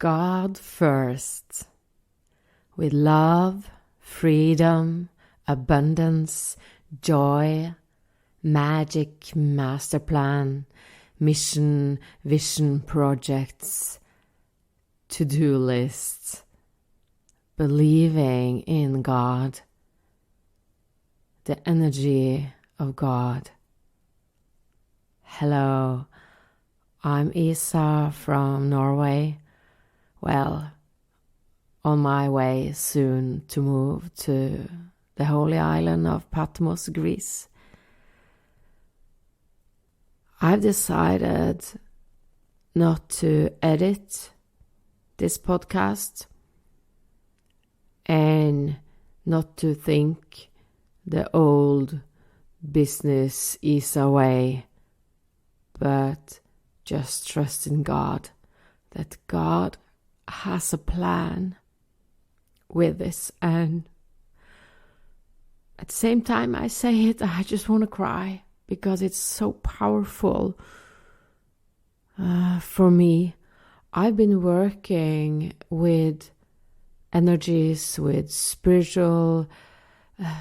God first, with love, freedom, abundance, joy, Magic Masterplan, mission, vision projects, to-do lists, believing in God, the energy of God. Hello, I'm Isa from Norway. Well, on my way soon to move to the holy island of Patmos, Greece. I've decided not to edit this podcast and not to think the old business Isa way, but just trust in God, that God has a plan with this. And at the same time I say it, I just want to cry because it's so powerful for me. I've been working with energies, with spiritual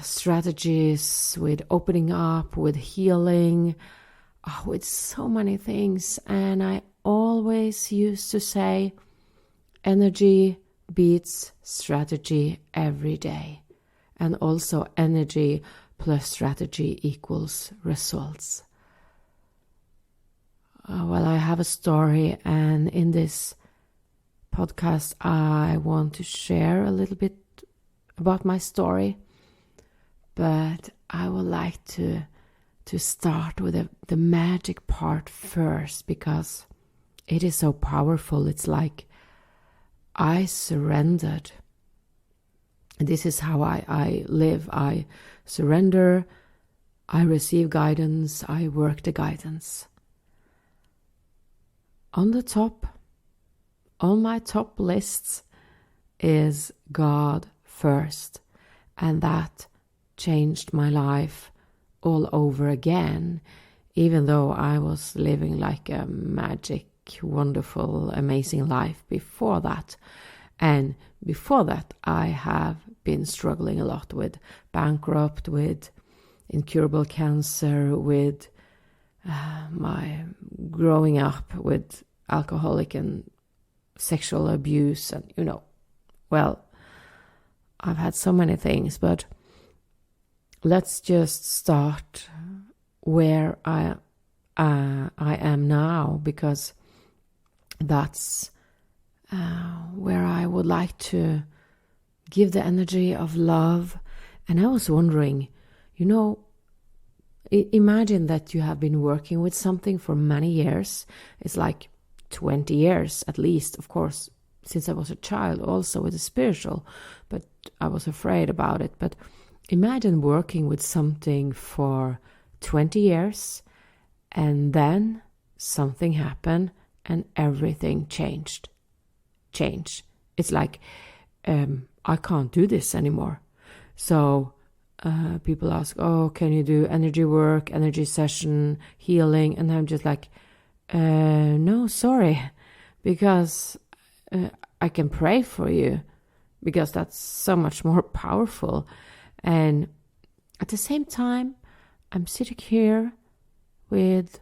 strategies, with opening up, with healing, with so many things. And I always used to say, energy beats strategy every day. And also energy plus strategy equals results. Well, I have a story, and in this podcast I want to share a little bit about my story. But I would like to start with the magic part first, because it is so powerful. It's like I surrendered. This is how I live. I surrender, I receive guidance, I work the guidance. On my top lists is God first. And that changed my life all over again, even though I was living like a magic, wonderful, amazing life before that. And before that, I have been struggling a lot with bankrupt, with incurable cancer, with my growing up with alcoholic and sexual abuse. And, well, I've had so many things, but let's just start where I am now, because that's where I would like to give the energy of love. And I was wondering, imagine that you have been working with something for many years. It's like 20 years at least, of course, since I was a child, also with the spiritual, but I was afraid about it. But imagine working with something for 20 years and then something happened and everything changed. It's like, I can't do this anymore. So people ask, can you do energy work, energy session, healing? And I'm just like, no, sorry, because I can pray for you, because that's so much more powerful. And at the same time, I'm sitting here with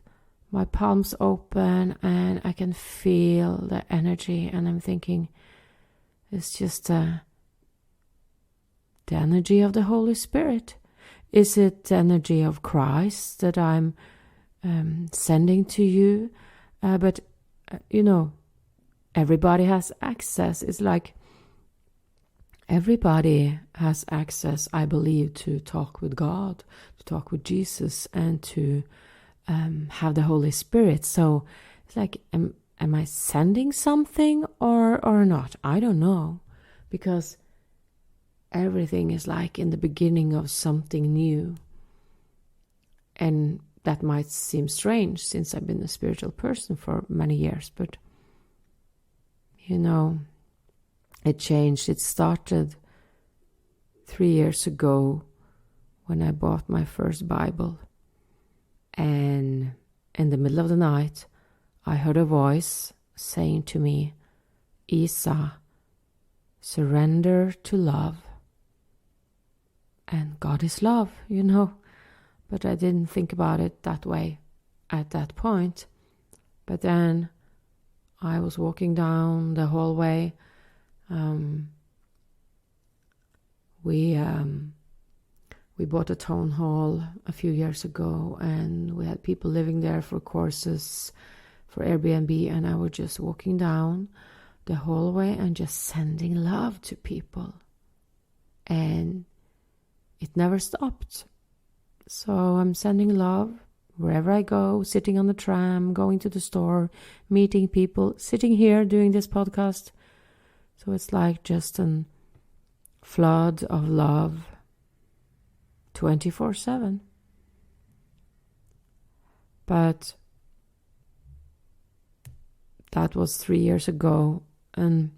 my palms open and I can feel the energy, and I'm thinking, it's just the energy of the Holy Spirit. Is it the energy of Christ that I'm sending to you? But everybody has access. It's like everybody has access, I believe, to talk with God, to talk with Jesus, and to have the Holy Spirit. So it's like, am I sending something or not? I don't know, because everything is like in the beginning of something new. And that might seem strange since I've been a spiritual person for many years, but it changed. It started 3 years ago when I bought my first Bible. And in the middle of the night, I heard a voice saying to me, Isa, surrender to love. And God is love, But I didn't think about it that way at that point. But then I was walking down the hallway. We bought a town hall a few years ago, and we had people living there for courses for Airbnb, and I was just walking down the hallway and just sending love to people. And it never stopped. So I'm sending love wherever I go, sitting on the tram, going to the store, meeting people, sitting here doing this podcast. So it's like just a flood of love 24/7. But that was 3 years ago, and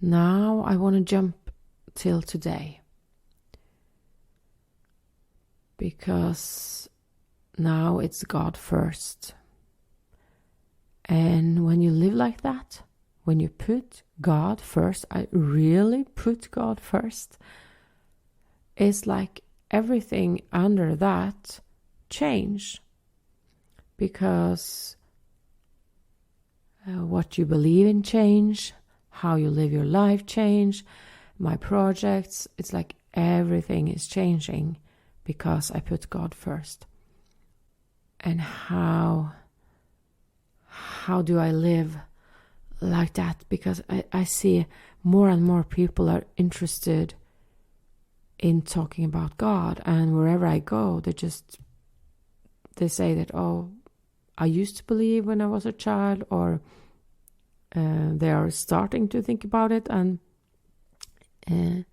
now I want to jump till today, because now it's God first. And when you live like that, when you put God first, I really put God first, it's like everything under that change. Because what you believe in change, how you live your life change, my projects, it's like everything is changing because I put God first. And how do I live like that? Because I see more and more people are interested in talking about God, and wherever I go, they say that, oh, I used to believe when I was a child, or they are starting to think about it, and I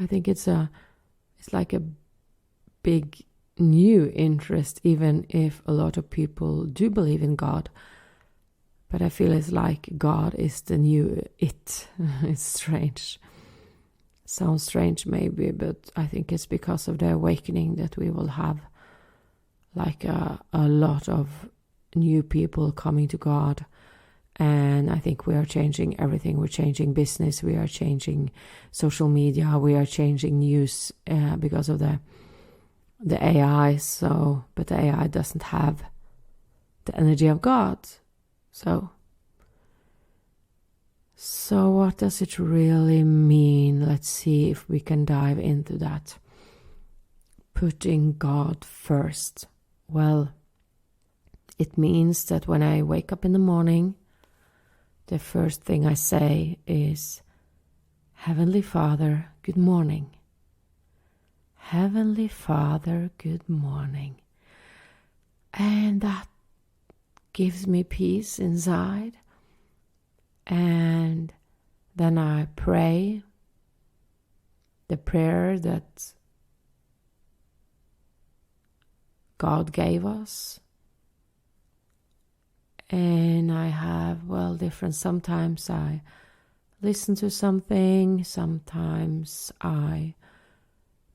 think it's like a big new interest, even if a lot of people do believe in God. But I feel it's like God is the new it. It's strange. Sounds strange maybe, but I think it's because of the awakening that we will have like a lot of new people coming to God. And I think we are changing everything. We're changing business. We are changing social media. We are changing news because of the AI. But the AI doesn't have the energy of God. So what does it really mean? Let's see if we can dive into that. Putting God first. Well, it means that when I wake up in the morning, the first thing I say is, Heavenly Father, good morning. Heavenly Father, good morning. And that gives me peace inside. And then I pray the prayer that God gave us. And I have, different. Sometimes I listen to something. Sometimes I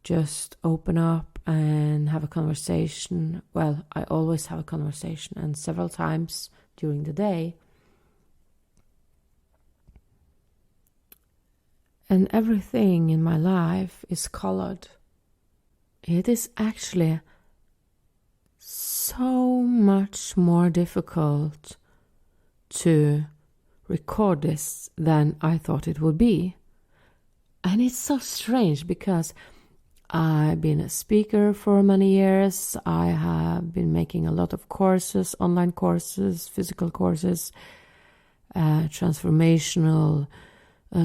just open up and have a conversation. Well, I always have a conversation, and several times during the day. And everything in my life is colored. It is actually so much more difficult to record this than I thought it would be. And it's so strange because I've been a speaker for many years. I have been making a lot of courses, online courses, physical courses, transformational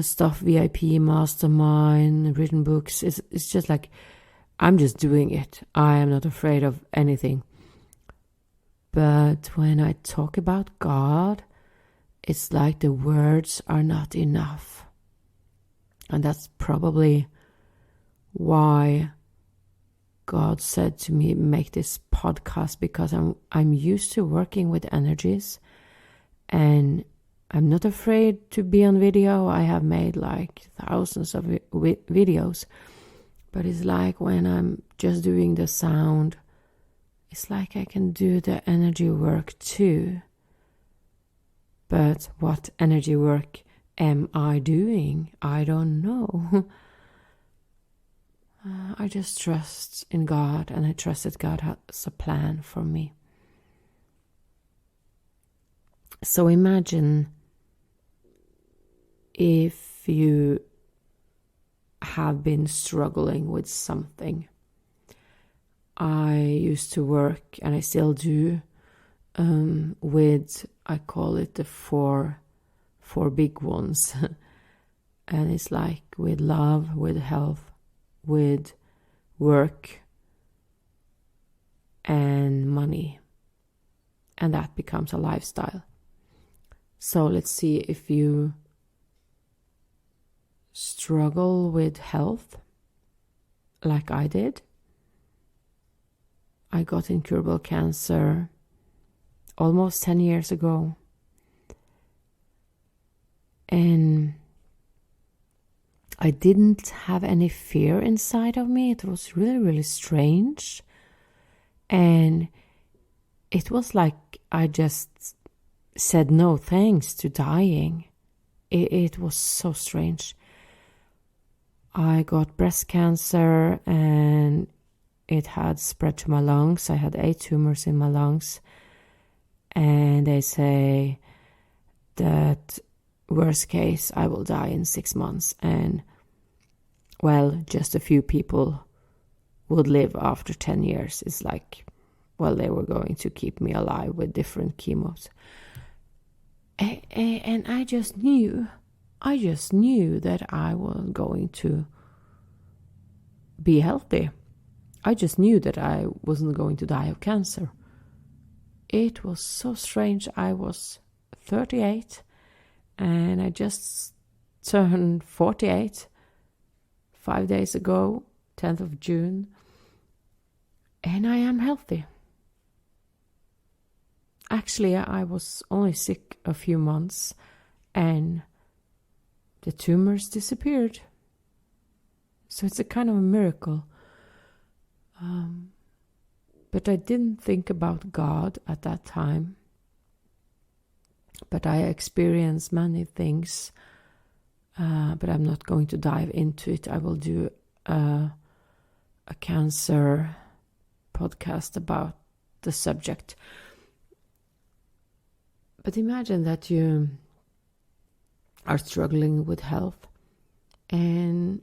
stuff, VIP, mastermind, written books. It's just like, I'm just doing it. I am not afraid of anything. But when I talk about God, it's like the words are not enough. And that's probably why God said to me, make this podcast, because I'm used to working with energies, and I'm not afraid to be on video. I have made like thousands of videos, but it's like when I'm just doing the sound, it's like I can do the energy work too. But what energy work am I doing? I don't know. I just trust in God, and I trust that God has a plan for me. So imagine if you have been struggling with something. I used to work, and I still do, with, I call it the four big ones. And it's like with love, with health, with work, and money. And that becomes a lifestyle. So let's see if you struggle with health like I did. I got incurable cancer almost 10 years ago. And I didn't have any fear inside of me. It was really, really strange. And it was like I just said no thanks to dying. It was so strange. I got breast cancer, and it had spread to my lungs. I had 8 tumors in my lungs. And they say that worst case, I will die in 6 months. And, well, just a few people would live after 10 years. It's like, well, they were going to keep me alive with different chemos. And I just knew that I was going to be healthy. I just knew that I wasn't going to die of cancer. It was so strange. I was 38 and I just turned 48 5 days ago, 10th of June, and I am healthy. Actually, I was only sick a few months and the tumors disappeared. So it's a kind of a miracle. But I didn't think about God at that time. But I experienced many things. But I'm not going to dive into it. I will do a cancer podcast about the subject. But imagine that you are struggling with health. And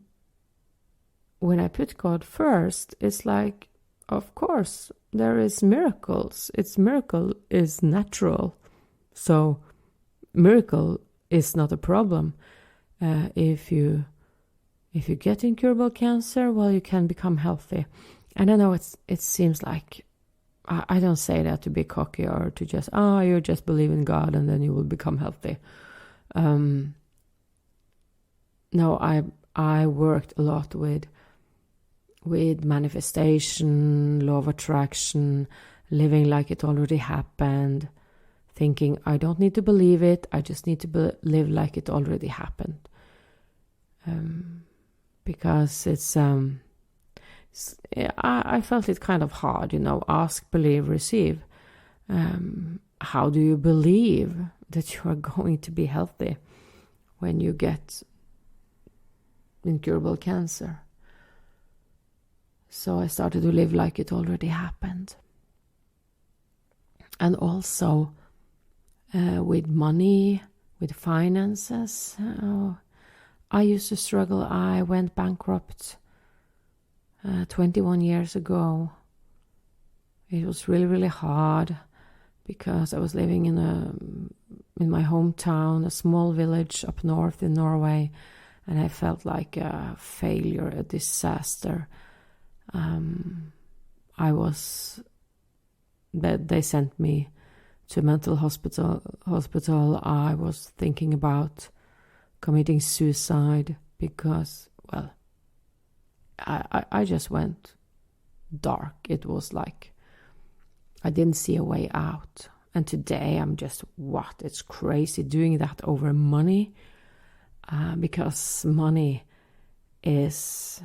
when I put God first, it's like, of course, there is miracles. Miracle is natural. So miracle is not a problem. If you get incurable cancer, well, you can become healthy. And I know it seems like, I don't say that to be cocky or to just, you just believe in God and then you will become healthy. No, I worked a lot with manifestation, law of attraction, living like it already happened, thinking I don't need to believe it, I just need to live like it already happened. Because I felt it kind of hard, ask, believe, receive. How do you believe that you are going to be healthy when you get incurable cancer? So I started to live like it already happened. And also with money, with finances. I used to struggle. I went bankrupt 21 years ago. It was really, really hard because I was living in my hometown, a small village up north in Norway, and I felt like a failure, a disaster. They sent me to a mental hospital. I was thinking about committing suicide because, well, I just went dark. It was like I didn't see a way out. And today I'm just, it's crazy doing that over money, because money is,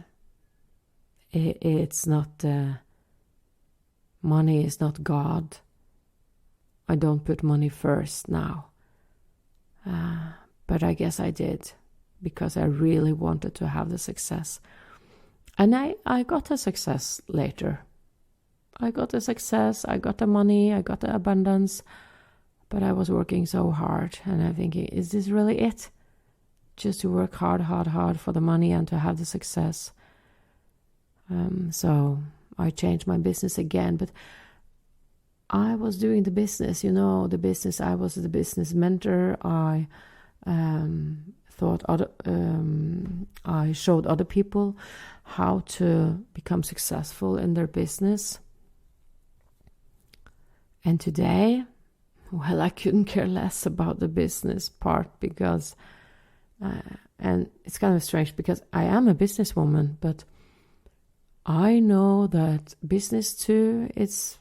it's not, money is not God. I don't put money first now. But I guess I did, because I really wanted to have the success. And I got the success later. I got the success, I got the money, I got the abundance, but I was working so hard, and I'm thinking, is this really it? Just to work hard for the money and to have the success. So I changed my business again, but I was doing the business, the business. I was the business mentor. I I showed other people how to become successful in their business. And today, well, I couldn't care less about the business part, because, and it's kind of strange because I am a businesswoman, but I know that business too, it's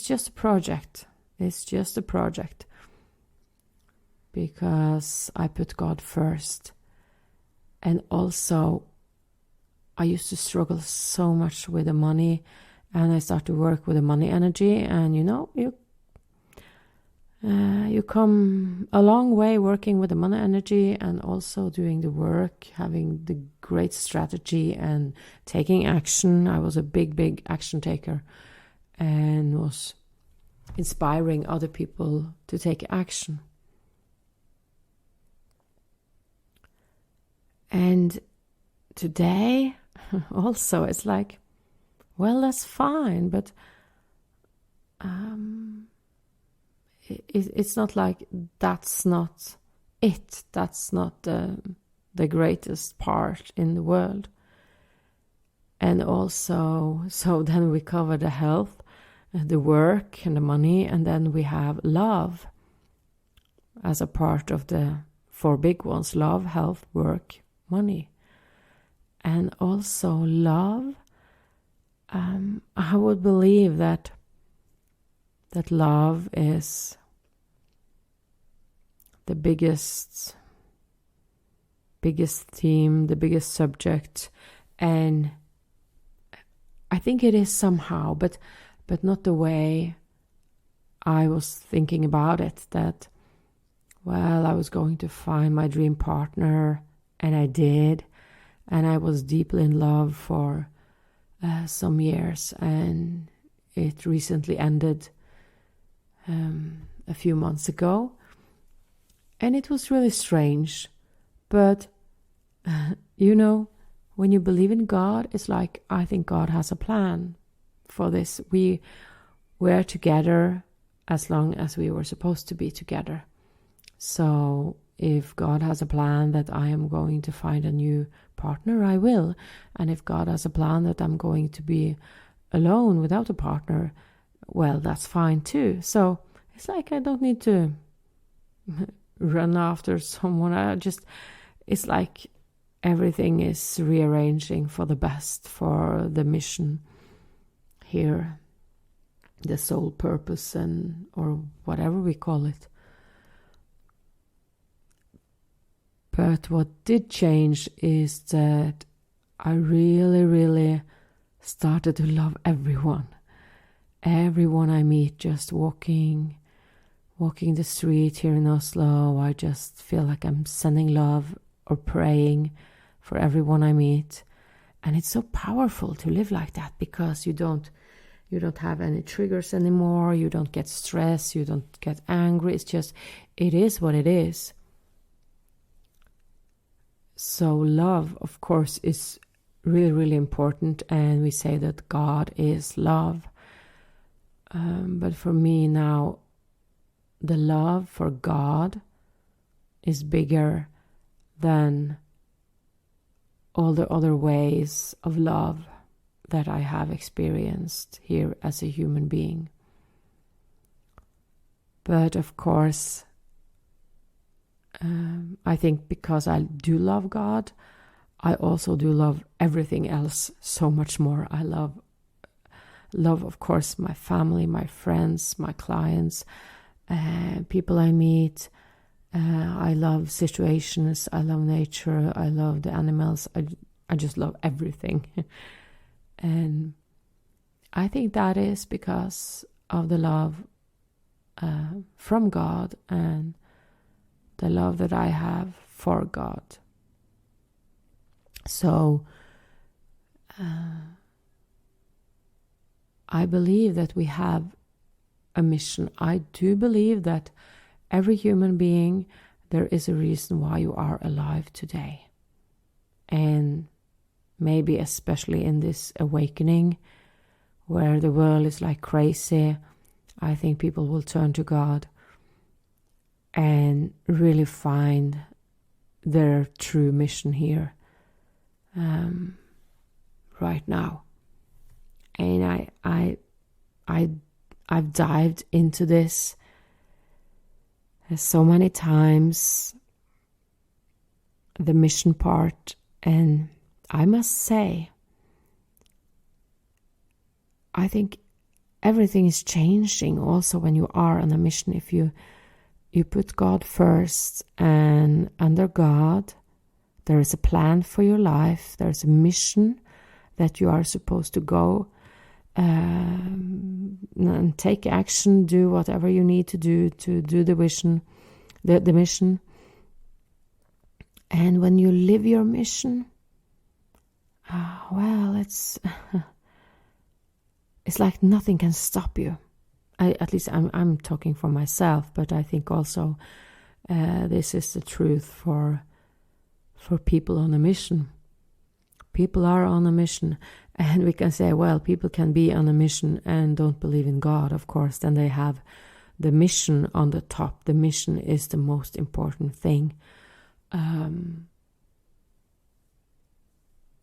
just a project. It's just a project. Because I put God first. And also, I used to struggle so much with the money, and I started to work with the money energy, and you come a long way working with the money energy, and also doing the work, having the great strategy and taking action. I was a big action taker, and was inspiring other people to take action. And today, also, it's like, well, that's fine, but it's not like that's not it. That's not the greatest part in the world. And also, so then we cover the health, the work, and the money, and then we have love as a part of the four big ones: love, health, work, money. And also love, I would believe that love is the biggest theme, the biggest subject, and I think it is somehow, but not the way I was thinking about it, that, well, I was going to find my dream partner, and I did, and I was deeply in love for some years, and it recently ended a few months ago, and it was really strange. But when you believe in God, it's like, I think God has a plan for this. We were together as long as we were supposed to be together. So if God has a plan that I am going to find a new partner, I will. And if God has a plan that I'm going to be alone without a partner, well, that's fine too. So it's like I don't need to run after someone. It's like everything is rearranging for the best, for the mission here, the soul purpose, or whatever we call it. But what did change is that I really, really started to love everyone. Everyone I meet, just walking the street here in Oslo, I just feel like I'm sending love or praying for everyone I meet. And it's so powerful to live like that, because you don't have any triggers anymore, you don't get stressed, you don't get angry. It's just, it is what it is. So love, of course, is really, really important, and we say that God is love. But for me now, the love for God is bigger than all the other ways of love that I have experienced here as a human being. But of course, I think because I do love God, I also do love everything else so much more. I love, of course, my family, my friends, my clients, people I meet. I love situations. I love nature. I love the animals. I just love everything. And I think that is because of the love from God, and the love that I have for God. So I believe that we have a mission. I do believe that every human being, there is a reason why you are alive today. And maybe especially in this awakening where the world is like crazy, I think people will turn to God and really find their true mission here right now. And I've dived into this so many times, the mission part, and I must say, I think everything is changing also when you are on a mission. If you put God first, and under God there is a plan for your life, there is a mission that you are supposed to go and take action, do whatever you need to do the mission, the mission. And when you live your mission, well, it's like nothing can stop you. At least I'm talking for myself, but I think also this is the truth for people on a mission. People are on a mission, and we can say, well, people can be on a mission and don't believe in God, of course. Then they have the mission on the top. The mission is the most important thing. And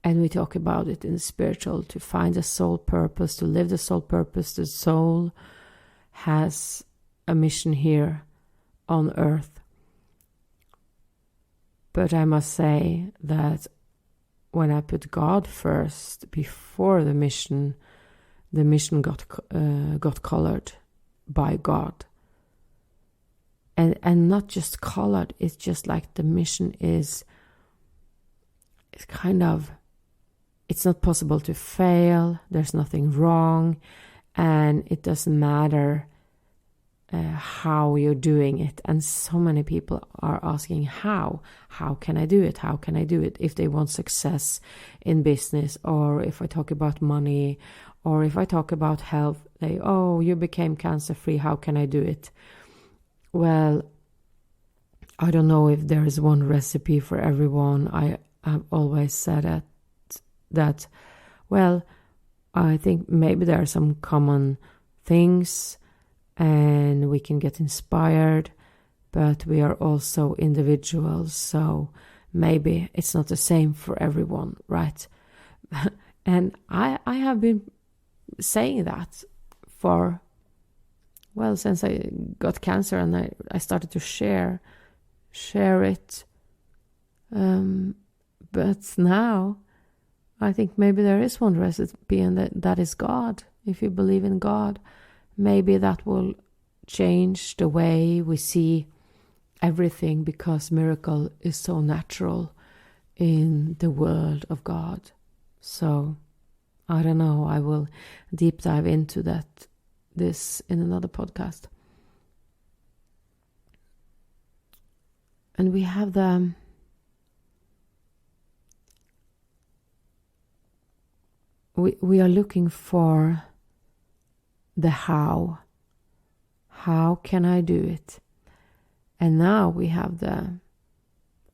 we talk about it in the spiritual, to find the soul purpose, to live the soul purpose. The soul has a mission here on earth. But I must say that when I put God first before the mission got colored by God. And not just colored, it's just like the mission it's kind of, it's not possible to fail, there's nothing wrong, and it doesn't matter how you're doing it. And so many people are asking, how can I do it? How can I do it? If they want success in business, or if I talk about money, or if I talk about health, you became cancer free, how can I do it? Well, I don't know if there is one recipe for everyone. I have always said that, well, I think maybe there are some common things and we can get inspired, but we are also individuals, so maybe it's not the same for everyone, right? And I have been saying that for, well, since I got cancer, and I started to share it. But now I think maybe there is one recipe, and that is God. If you believe in God, maybe that will change the way we see everything, because miracle is so natural in the world of God. So I don't know, I will deep dive into this in another podcast. And we have we are looking for the how. How can I do it? And now we have the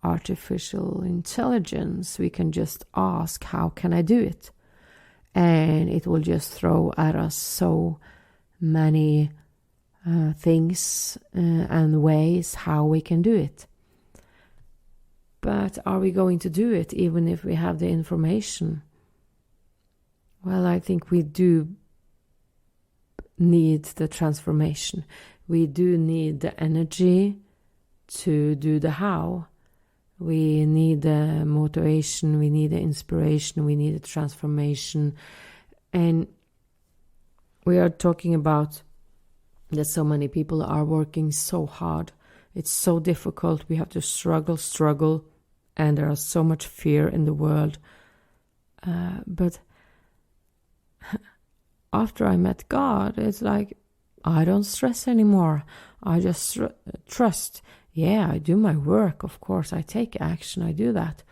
artificial intelligence. We can just ask, how can I do it? And it will just throw at us so many things and ways how we can do it. But are we going to do it even if we have the information? Well, I think we do need the transformation. We do need the energy to do the how. We need the motivation, we need the inspiration, we need the transformation. And we are talking about that so many people are working so hard. It's so difficult. We have to struggle, and there is so much fear in the world. But after I met God, it's like I don't stress anymore. I just trust. Yeah, I do my work, of course. I take action, I do that.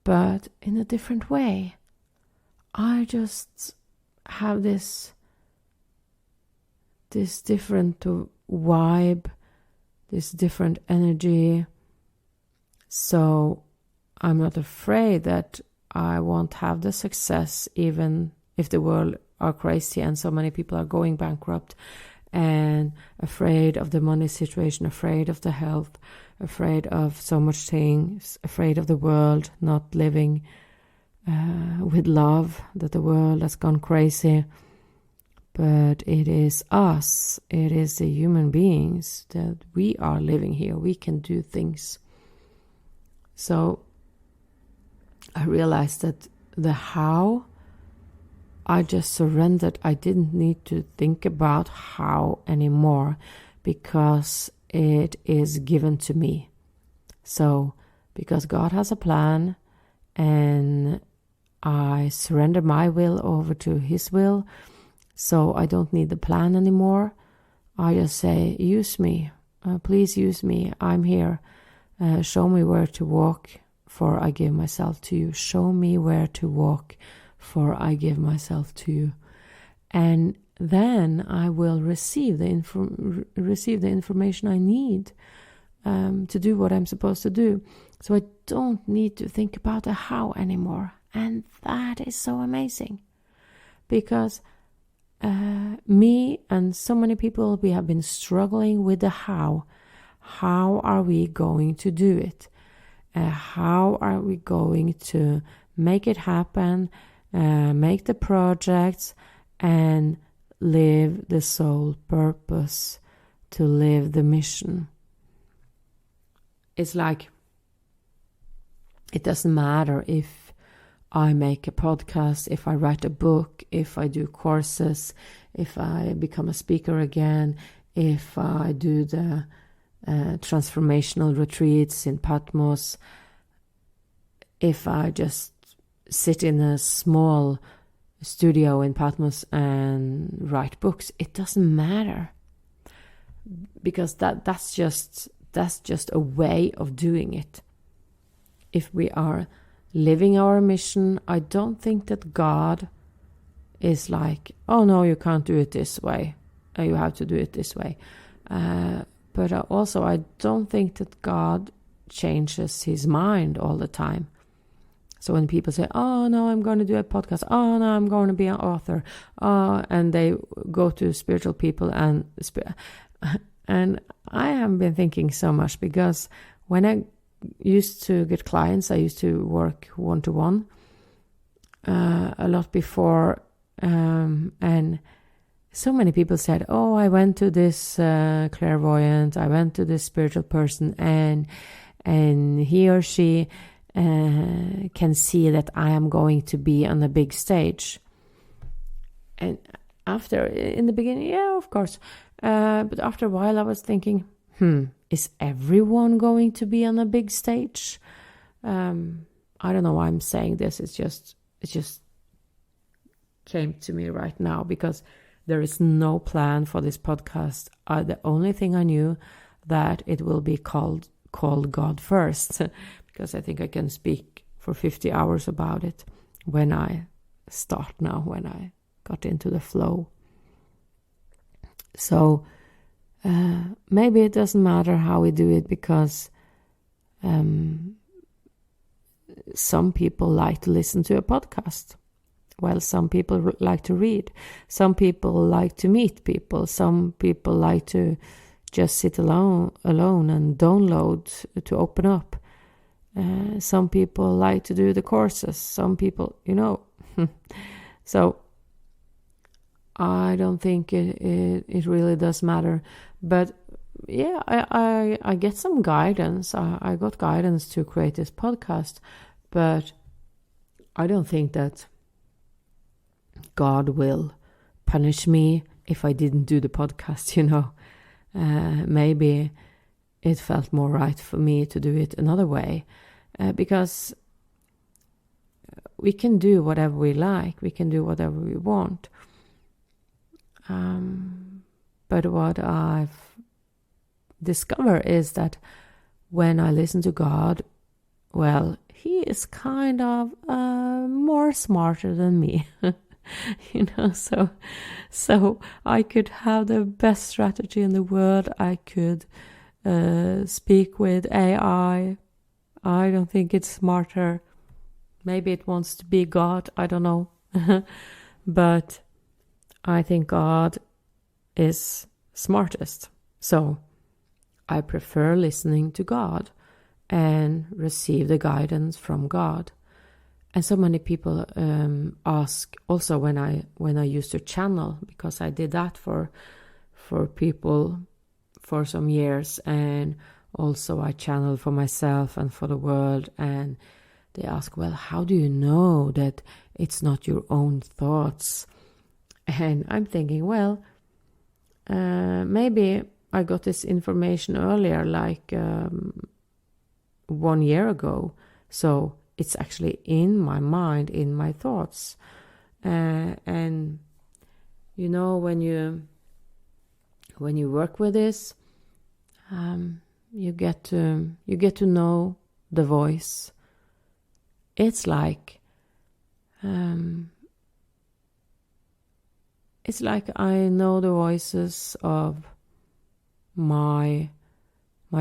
But in a different way. I just have this different vibe, this different energy. So I'm not afraid that I won't have the success, even if the world are crazy and so many people are going bankrupt, and afraid of the money situation, afraid of the health, afraid of so much things, afraid of the world not living with love, that the world has gone crazy. But it is us, it is the human beings that we are living here. We can do things. So I realized that the how, I just surrendered. I didn't need to think about how anymore, because it is given to me. So because God has a plan, and I surrender my will over to his will, so I don't need the plan anymore. I just say, use me, please use me, I'm here. Show me where to walk, for I give myself to you. Show me where to walk, for I give myself to you. And then I will receive the information I need to do what I'm supposed to do. So I don't need to think about the how anymore. And that is so amazing. Because me and so many people, we have been struggling with the how. How are we going to do it? How are we going to make it happen, make the projects, and live the soul purpose, to live the mission? It's like, it doesn't matter if I make a podcast, if I write a book, if I do courses, if I become a speaker again, if I do the transformational retreats in Patmos, if I just sit in a small studio in Patmos and write books. It doesn't matter, because that's just a way of doing it. If we are living our mission, I don't think that God is like, oh no, you can't do it this way, you have to do it this way. But also, I don't think that God changes his mind all the time. So when people say, oh no, I'm going to do a podcast, oh no, I'm going to be an author, and they go to spiritual people, and I haven't been thinking so much, because when I used to get clients, I used to work one-to-one a lot before, and so many people said, oh, I went to this clairvoyant, I went to this spiritual person, and he or she can see that I am going to be on a big stage. And in the beginning, yeah, of course. But after a while, I was thinking, is everyone going to be on a big stage? I don't know why I'm saying this. It just came to me right now, because there is no plan for this podcast. The only thing I knew, that it will be called God First, because I think I can speak for 50 hours about it when I start now, when I got into the flow. So maybe it doesn't matter how we do it, because some people like to listen to a podcast. Well, some people like to read. Some people like to meet people. Some people like to just sit alone and download, to open up. Some people like to do the courses. Some people, So I don't think it really does matter. But yeah, I get some guidance. I got guidance to create this podcast. But I don't think that God will punish me if I didn't do the podcast, Maybe it felt more right for me to do it another way, because we can do whatever we like, we can do whatever we want. But what I've discover is that when I listen to God, well, he is kind of more smarter than me. So I could have the best strategy in the world. I could speak with AI. I don't think it's smarter. Maybe it wants to be God. I don't know. But I think God is smartest. So I prefer listening to God and receive the guidance from God. And so many people ask also when I used to channel, because I did that for people for some years, and also I channeled for myself and for the world, and they ask, well, how do you know that it's not your own thoughts? And I'm thinking, well, maybe I got this information earlier, like 1 year ago. So it's actually in my mind, in my thoughts. And when you work with this, you get to know the voice. It's like I know the voices of my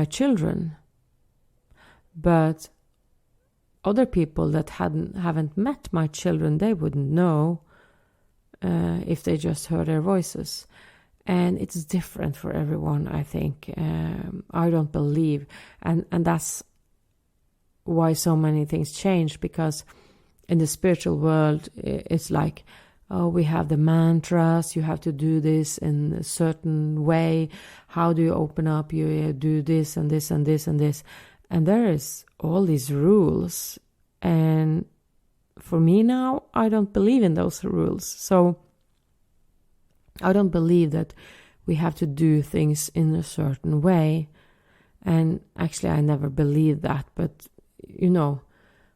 children, but other people that haven't met my children, they wouldn't know if they just heard their voices. And it's different for everyone, I think. I don't believe, and that's why so many things change, because in the spiritual world, it's like, oh, we have the mantras, you have to do this in a certain way. How do you open up? You do this and this and this and this. And there is all these rules. And for me now, I don't believe in those rules. So I don't believe that we have to do things in a certain way. And actually, I never believed that. But,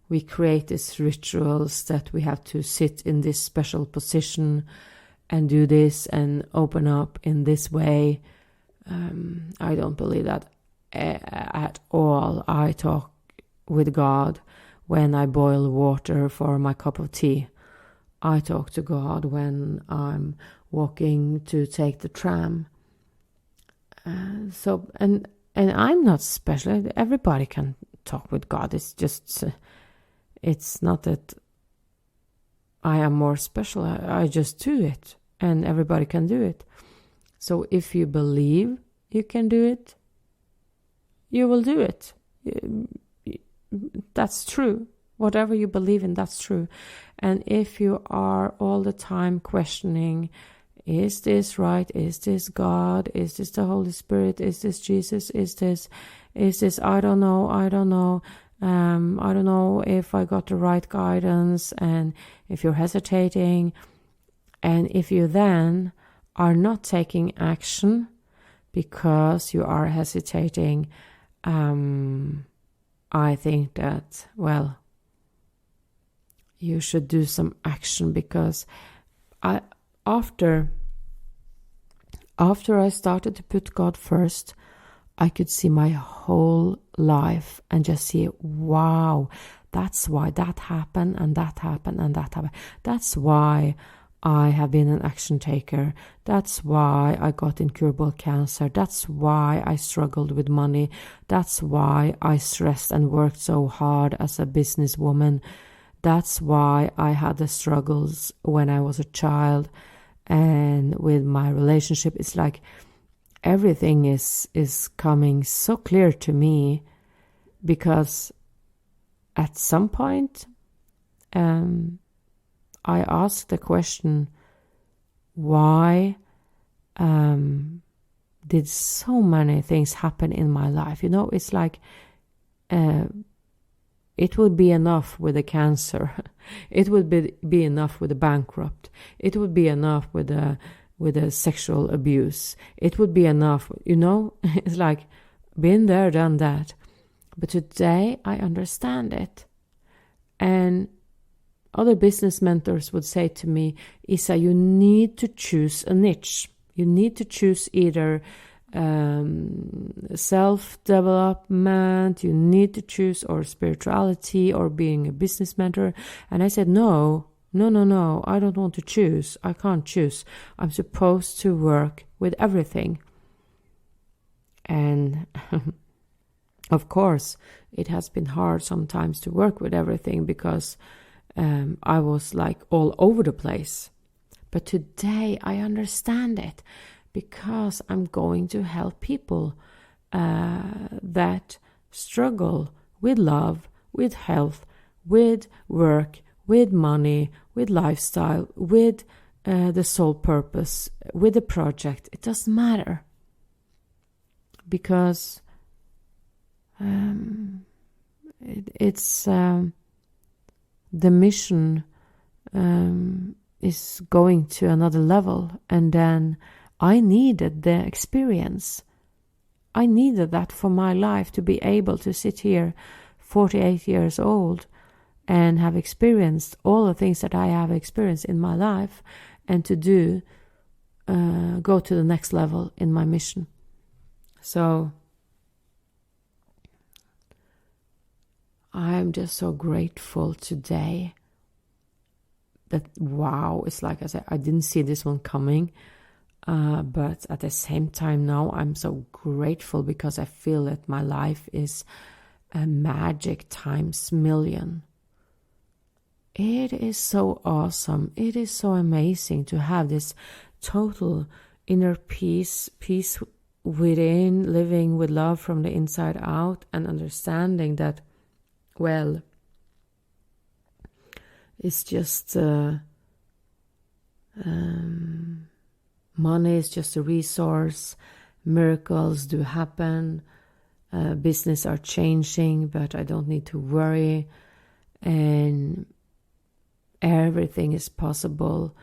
we create these rituals that we have to sit in this special position and do this and open up in this way. I don't believe that at all. I talk with God when I boil water for my cup of tea. I talk to God when I'm walking to take the tram. And I'm not special. Everybody can talk with God. It's just, it's not that I am more special. I just do it, and everybody can do it. So if you believe you can do it, you will do it. That's true. Whatever you believe in, that's true. And if you are all the time questioning, is this right? Is this God? Is this the Holy Spirit? Is this Jesus? Is this, I don't know. I don't know if I got the right guidance. And if you're hesitating, and if you then are not taking action because you are hesitating, I think that, well, you should do some action, because after I started to put God first, I could see my whole life and just see, wow, that's why that happened and that happened and that happened. That's why I have been an action taker. That's why I got incurable cancer. That's why I struggled with money. That's why I stressed and worked so hard as a businesswoman. That's why I had the struggles when I was a child. And with my relationship, it's like everything is coming so clear to me, because at some point I asked the question, why did so many things happen in my life? It's like it would be enough with a cancer. It would be enough with a bankrupt. It would be enough with a sexual abuse. It would be enough, It's like, been there, done that. But today I understand it. And other business mentors would say to me, Isa, you need to choose a niche. You need to choose either self-development, you need to choose, or spirituality, or being a business mentor. And I said, no, I don't want to choose. I can't choose. I'm supposed to work with everything. And of course, it has been hard sometimes to work with everything because I was like all over the place. But today I understand it because I'm going to help people that struggle with love, with health, with work, with money, with lifestyle, with the soul purpose, with the project. It doesn't matter. Because it's the mission is going to another level, and then I needed the experience. I needed that for my life, to be able to sit here 48 years old and have experienced all the things that I have experienced in my life, and to go to the next level in my mission. So I'm just so grateful today that, wow, it's like I said, I didn't see this one coming. But at the same time now, I'm so grateful because I feel that my life is a magic times million. It is so awesome. It is so amazing to have this total inner peace within, living with love from the inside out, and understanding that, well, it's just money is just a resource. Miracles do happen. Business are changing, but I don't need to worry. And everything is possible.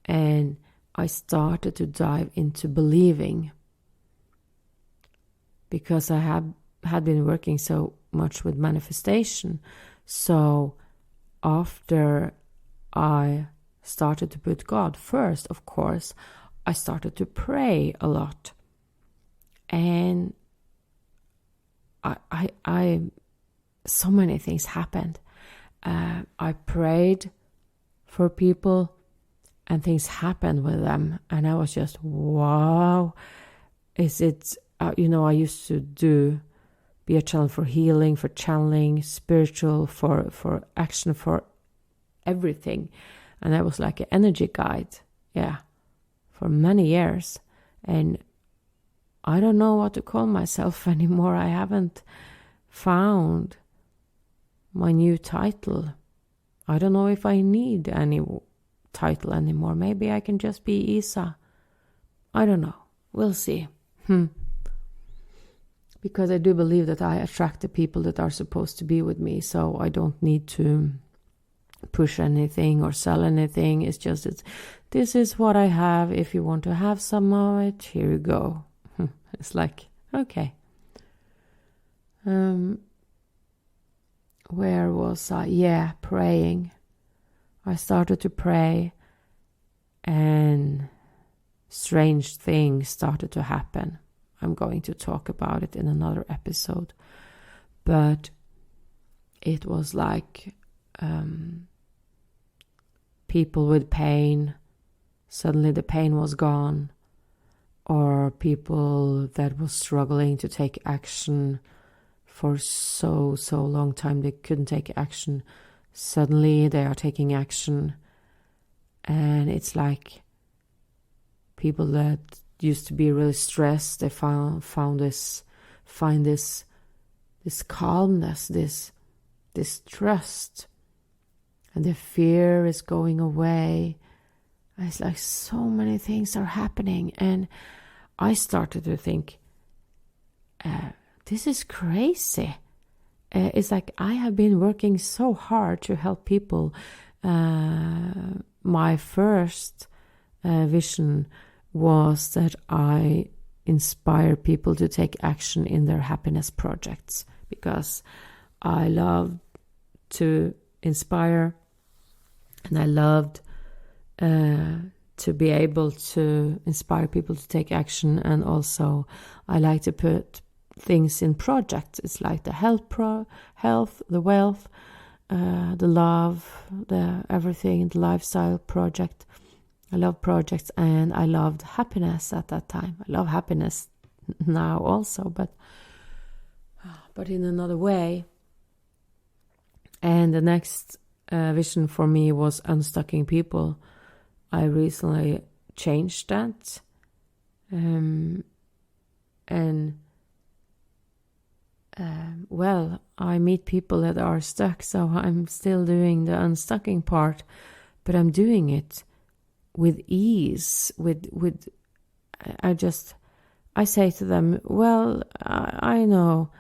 And I started to dive into believing, because I had been working so much with manifestation. So after I started to put God first, of course, I started to pray a lot. And I so many things happened. I prayed for people and things happened with them. And I was just, wow. Is it, I used to be a channel for healing, for channeling, spiritual, for action, for everything. And I was like an energy guide, for many years. And I don't know what to call myself anymore. I haven't found my new title. I don't know if I need any title anymore. Maybe I can just be Isa. I don't know. We'll see. Because I do believe that I attract the people that are supposed to be with me. So I don't need to push anything or sell anything. It's just that this is what I have. If you want to have some of it, here you go. It's like, okay. Where was I? Yeah, praying. I started to pray and strange things started to happen. I'm going to talk about it in another episode. But it was like people with pain, suddenly the pain was gone. Or people that was struggling to take action for so long time they couldn't take action. Suddenly they are taking action. And it's like people that used to be really stressed, they find this calmness, this trust, and the fear is going away. It's like so many things are happening, and I started to think, this is crazy. It's like I have been working so hard to help people. My first vision was that I inspire people to take action in their happiness projects, because I love to inspire, and I loved to be able to inspire people to take action. And also I like to put things in projects. It's like the health, the wealth, the love, the everything, the lifestyle project. I love projects, and I loved happiness at that time. I love happiness now also, but in another way. And the next vision for me was unstucking people. I recently changed that. Well, I meet people that are stuck, so I'm still doing the unstucking part, but I'm doing it with ease, I say to them, well, I know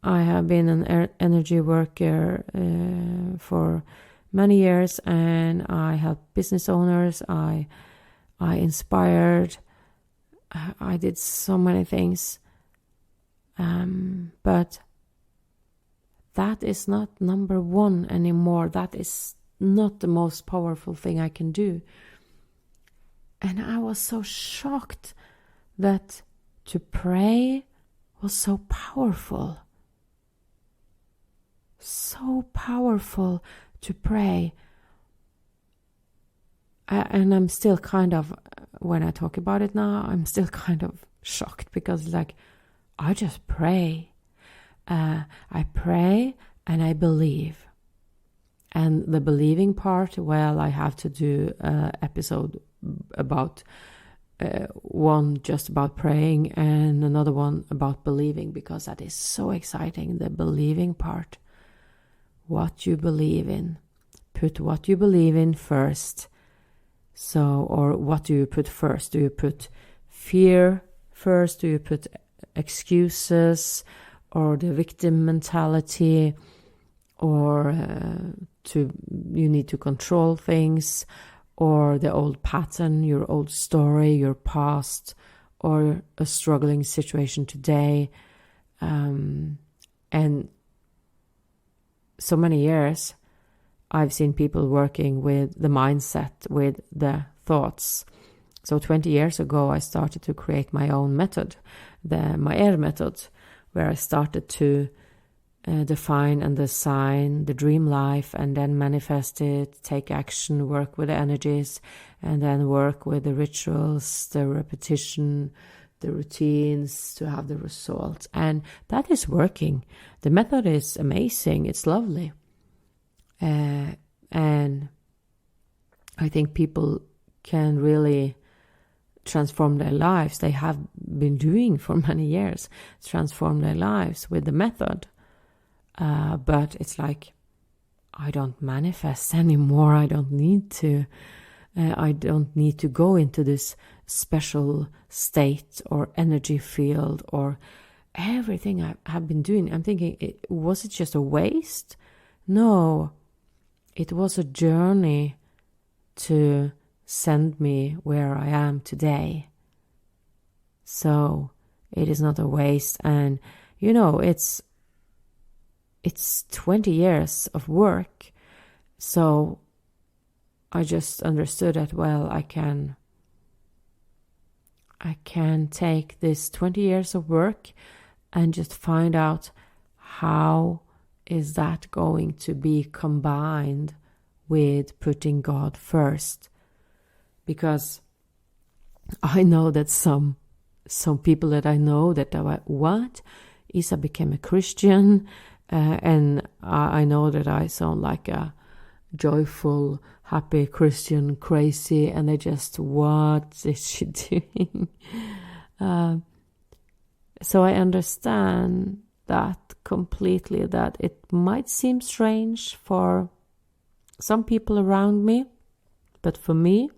I have been an energy worker for many years, and I help business owners. I inspired. I did so many things, but that is not number one anymore. That is not the most powerful thing I can do. And I was so shocked that to pray was so powerful. So powerful to pray. And I'm still kind of, when I talk about it now, I'm still kind of shocked, because like, I just pray. I pray and I believe. And the believing part, well, I have to do an episode about one just about praying and another one about believing, because that is so exciting, the believing part. What you believe in. Put what you believe in first. So, or what do you put first? Do you put fear first? Do you put excuses or the victim mentality, or you need to control things, or the old pattern, your old story, your past, or a struggling situation today? And so many years I've seen people working with the mindset, with the thoughts. So 20 years ago I started to create my own method, my air method, where I started to define and design the dream life, and then manifest it, take action, work with the energies, and then work with the rituals, the repetition, the routines to have the results. And that is working. The method is amazing. It's lovely. And I think people can really transform their lives. They have been doing for many years, transform their lives with the method. But it's like, I don't manifest anymore. I don't need to. I don't need to go into this special state or energy field or everything I have been doing. I'm thinking, was it just a waste? No, it was a journey to send me where I am today. So it is not a waste. And, you know, it's 20 years of work. So I just understood that, well, I can take this 20 years of work and just find out how is that going to be combined with putting God first. Because I know that some people that I know that are like, what? Isa became a Christian, and I know that I sound like a joyful, happy Christian, crazy, and they just, what is she doing? So I understand that completely, that it might seem strange for some people around me, but for me,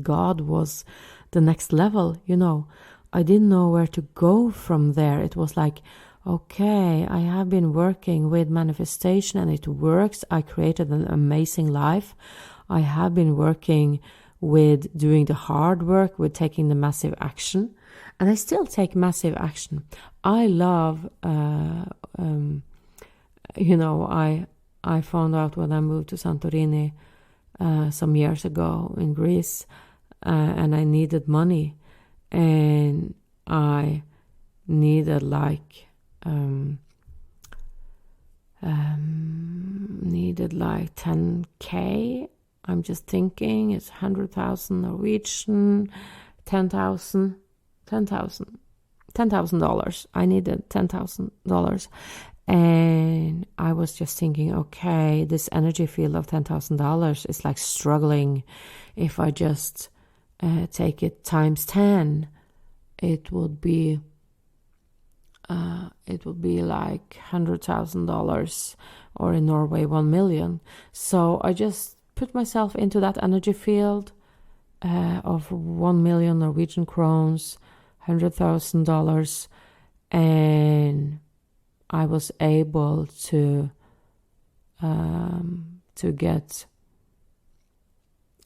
God was the next level, you know. I didn't know where to go from there. It was like, okay, I have been working with manifestation and it works. I created an amazing life. I have been working with doing the hard work, with taking the massive action. And I still take massive action. I love, you know, I found out when I moved to Santorini some years ago in Greece, and I needed money, and I needed like 10K. I'm just thinking it's 100,000 Norwegian, $10,000. I needed $10,000. And I was just thinking, okay, this energy field of $10,000 is like struggling. If I just take it times 10, it would be like $100,000, or in Norway 1 million. So I just put myself into that energy field of 1 million Norwegian crowns, $100,000, and I was able to get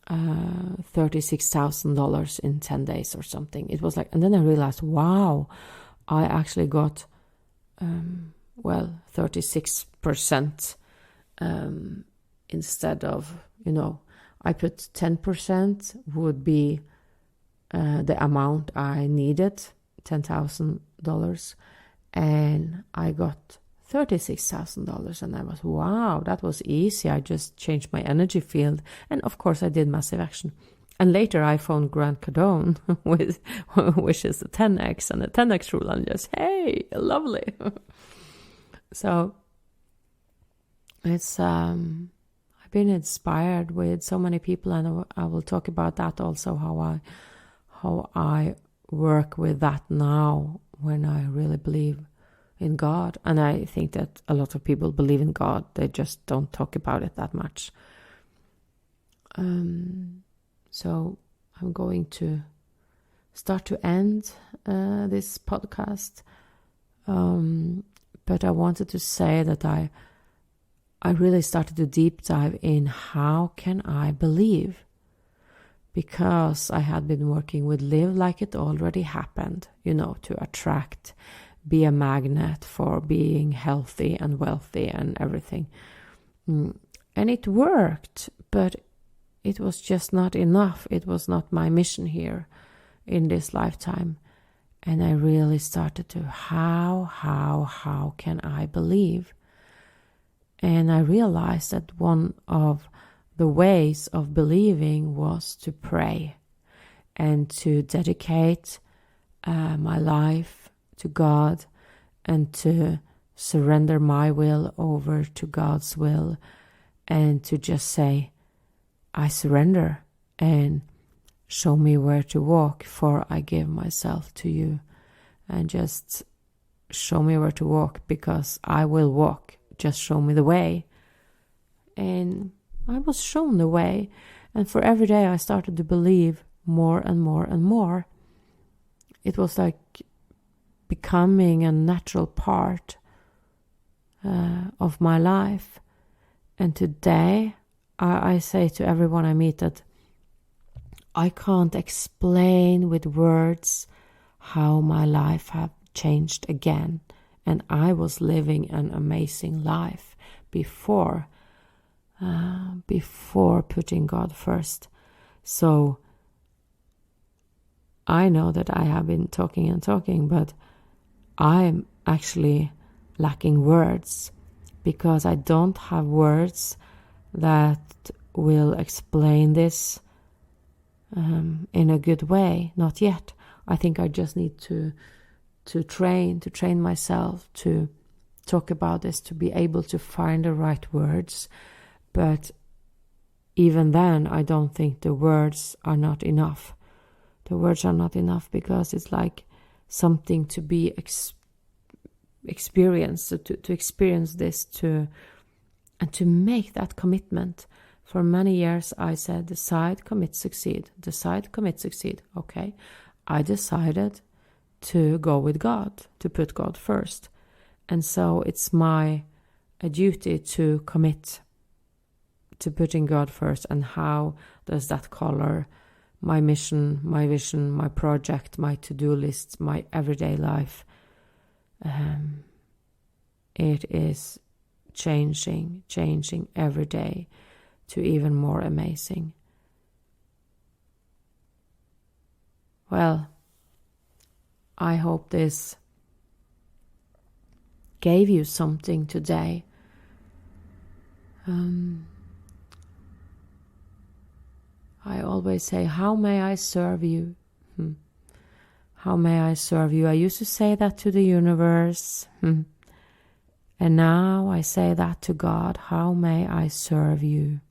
$36,000 in 10 days or something. It was like, and then I realized, wow, I actually got 36% instead of, I put 10% would be the amount I needed, $10,000, and I got $36,000, and I was, wow, that was easy. I just changed my energy field, and of course I did massive action. And later I phoned Grant Cardone, which is the 10x and the 10x rule, and just, hey, lovely. So it's I've been inspired with so many people, and I will talk about that also, how I work with that now when I really believe in God. And I think that a lot of people believe in God, they just don't talk about it that much. So I'm going to start to end this podcast. But I wanted to say that I really started to deep dive in how can I believe? Because I had been working with live like it already happened, to attract, be a magnet for being healthy and wealthy and everything. And it worked, but it was just not enough. It was not my mission here in this lifetime. And I really started to, how can I believe? And I realized that one of the ways of believing was to pray and to dedicate my life to God and to surrender my will over to God's will, and to just say, I surrender, and show me where to walk, for I give myself to you. And just show me where to walk, because I will walk. Just show me the way. And I was shown the way. And for every day I started to believe more and more and more. It was like becoming a natural part of my life. And today I say to everyone I meet that I can't explain with words how my life have changed again. And I was living an amazing life before putting God first. So I know that I have been talking and talking, but I'm actually lacking words, because I don't have words that will explain this in a good way. Not yet. I think I just need to train myself to talk about this, to be able to find the right words. But even then, I don't think the words are not enough. The words are not enough, because it's like something to be experienced, to experience this, and to make that commitment. For many years I said, decide, commit, succeed. Decide, commit, succeed. Okay, I decided to go with God, to put God first. And so it's my duty to commit to putting God first. And how does that color my mission, my vision, my project, my to-do list, my everyday life? It is changing every day to even more amazing. well, I hope this gave you something today. I always say, how may I serve you? How may I serve you? I used to say that to the universe. And now I say that to God. How may I serve you?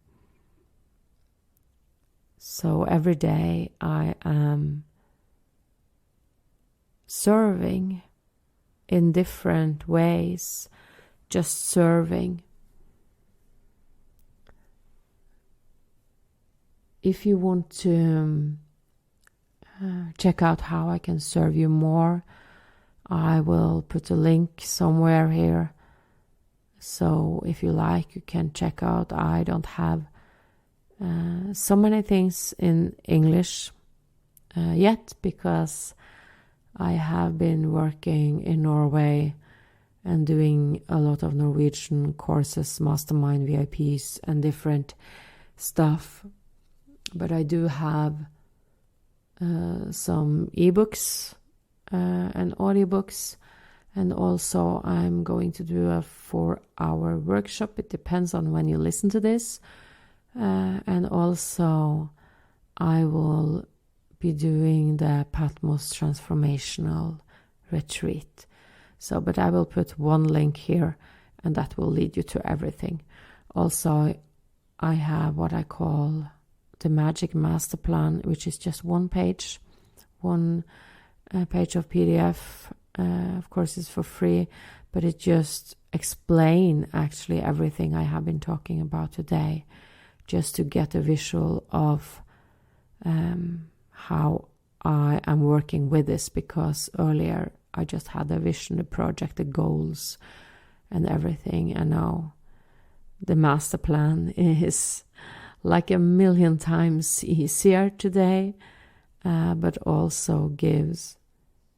So every day I am serving in different ways, just serving. If you want to check out how I can serve you more, I will put a link somewhere here. So if you like, you can check out. I don't have so many things in English yet, because I have been working in Norway and doing a lot of Norwegian courses, mastermind VIPs and different stuff. But I do have some ebooks and audiobooks, and also I'm going to do a 4-hour workshop. It depends on when you listen to this. And also I will be doing the Patmos Transformational Retreat. So, but I will put one link here, and that will lead you to everything. Also, I have what I call the Magic Masterplan, which is just one page of PDF. Of course, it's for free, but it just explains actually everything I have been talking about today, just to get a visual of how I am working with this, because earlier I just had the vision, the project, the goals and everything. And now the master plan is like a million times easier today, but also gives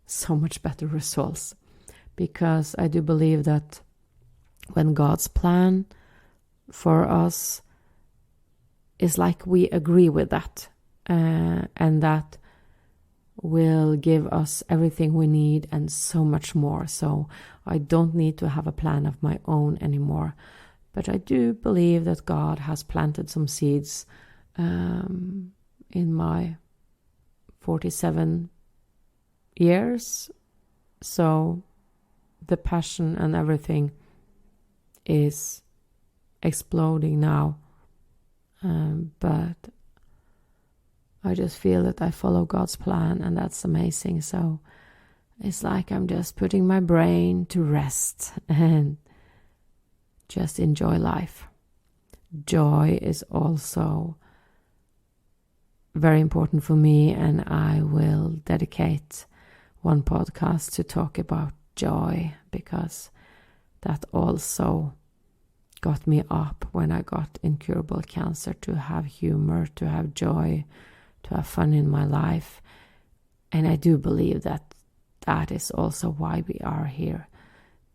so much better results, because I do believe that when God's plan for us is like we agree with that, and that will give us everything we need and so much more. So I don't need to have a plan of my own anymore. But I do believe that God has planted some seeds in my 47 years. So the passion and everything is exploding now. But I just feel that I follow God's plan, and that's amazing. So it's like I'm just putting my brain to rest and just enjoy life. Joy is also very important for me, and I will dedicate one podcast to talk about joy, because that also got me up when I got incurable cancer, to have humor, to have joy, to have fun in my life. And I do believe that that is also why we are here,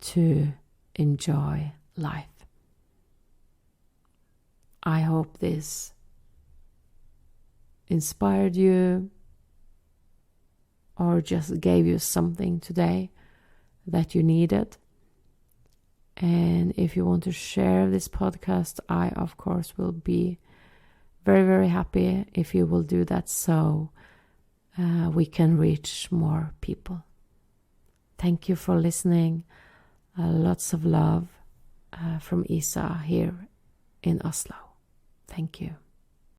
to enjoy life. I hope this inspired you, or just gave you something today that you needed. And if you want to share this podcast, I, of course, will be very, very happy if you will do that, so we can reach more people. Thank you for listening. Lots of love from Isa here in Oslo. Thank you.